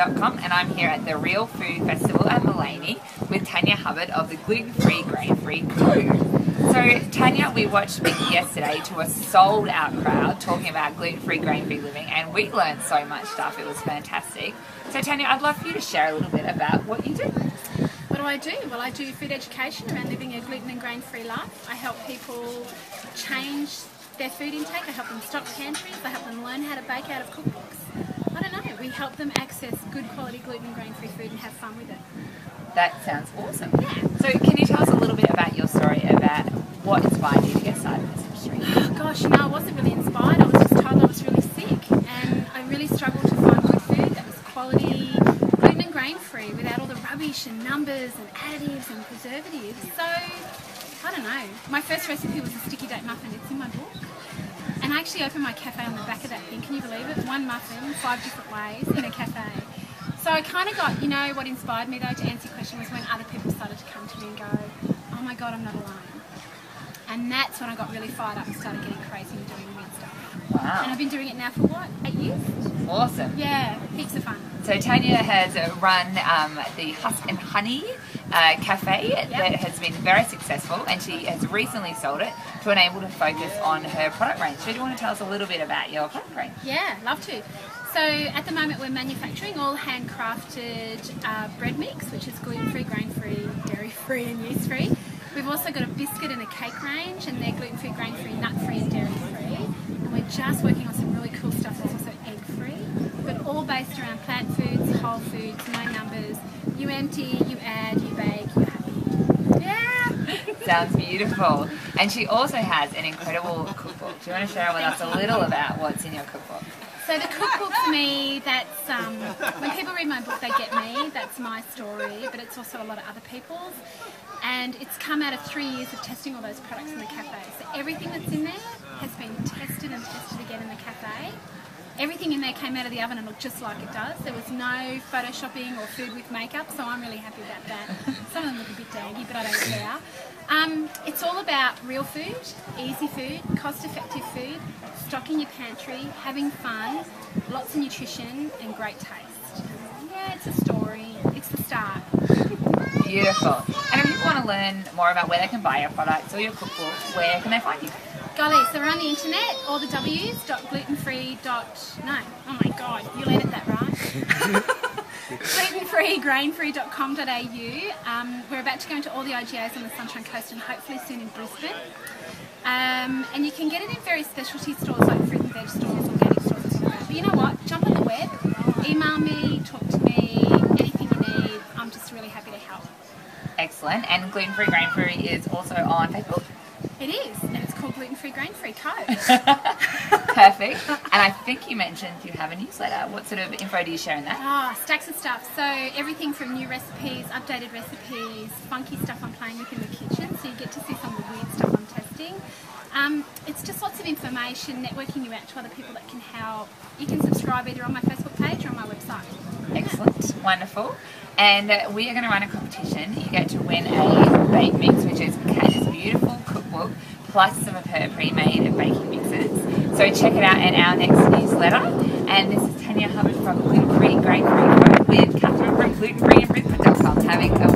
gluten-free-grain-free.com, and I'm here at the Real Food Festival at Mullaney with Tania Hubbard of the Gluten-Free Grain-Free crew. So Tania, we watched Mickey yesterday to a sold out crowd talking about gluten-free, grain-free living, and we learned so much stuff. It was fantastic. So Tania, I'd love for you to share a little bit about what you do. What do I do? Well, I do food education around living a gluten and grain-free life. I help people change their food intake. I help them stock pantries. I help them learn how to bake out of cookbooks. I don't know. We help them access good quality gluten and grain-free food and have fun with it. That sounds awesome. Yeah. So can you tell us a little bit about your story, about what inspired you to get started in this industry? Oh gosh, I wasn't really inspired. I was just told I was really sick, and I really struggled to find good food that was quality, gluten and grain-free, without all the rubbish and numbers and additives and preservatives. So, I don't know. My first recipe was a sticky date muffin. It's in my book. And I actually opened my cafe on the back of that thing. Can you believe it? One muffin, 5 different ways in a cafe. So I kind of got, what inspired me though to answer your question was when other people started to come to me and go, oh my God, I'm not alone. And that's when I got really fired up and started getting crazy and doing weird stuff. Wow. And I've been doing it now for what, 8 years? Awesome. Yeah, heaps of fun. So Tania has run the Husk and Honey cafe that has been very successful, and she has recently sold it to enable to focus on her product range. So do you want to tell us a little bit about your product range? Yeah, love to. So at the moment we're manufacturing all handcrafted bread mix, which is gluten-free, grain-free, dairy-free and yeast-free. We've also got a biscuit and a cake range, and they're gluten-free, grain-free, nut-free and dairy-free. And we're just working on some really cool stuff that's also egg-free, but all based around plant foods, whole foods, no numbers. You empty, you add, you bake, you're happy. Yeah! Sounds beautiful. And she also has an incredible cookbook. Do you want to share with us a little about what's in your cookbook? So the cookbook for me, that's, when people read my book, they get me. That's my story, but it's also a lot of other people's. And it's come out of 3 years of testing all those products in the cafe. So everything that's in there has been tested and tested again in the cafe. Everything in there came out of the oven and looked just like it does. There was no photoshopping or food with makeup, so I'm really happy about that. Some of them look a bit daggy, but I don't care. It's all about real food, easy food, cost-effective food, stocking your pantry, having fun, lots of nutrition and great taste. Yeah, it's a story. It's the start. Beautiful. And if people want to learn more about where they can buy your products or your cookbook, where can they find you? Golly, so we're on the internet, all the W's.glutenfree. No, oh my God, you'll edit that, right? Glutenfree-grainfree.com.au. We're about to go into all the IGAs on the Sunshine Coast and hopefully soon in Brisbane. And you can get it in various specialty stores like fruit and veg stores, organic stores, and stuff like that. But you know what? Jump on the web, email me, talk to me, anything you need. I'm just really happy to help. Excellent. And Gluten-Free Grain-Free is also on Facebook? It is, and it's called Gluten-Free Grain-Free Co. Perfect. And I think you mentioned you have a newsletter. What sort of info do you share in that? Stacks of stuff. So everything from new recipes, updated recipes, funky stuff I'm playing with in the kitchen. So you get to see some of the weird stuff I'm testing. It's just lots of information, networking you out to other people that can help. You can subscribe either on my Facebook page or on my website. Excellent. Wonderful. And we are going to run a competition. You get to win a bake mix, which is Kat's beautiful cookbook, plus some of her pre-made baking mixes. So check it out in our next newsletter. And this is Tania Hubbard from Gluten-Free Grain-Free with Catherine from glutenfreeandbrisbane.com. Having a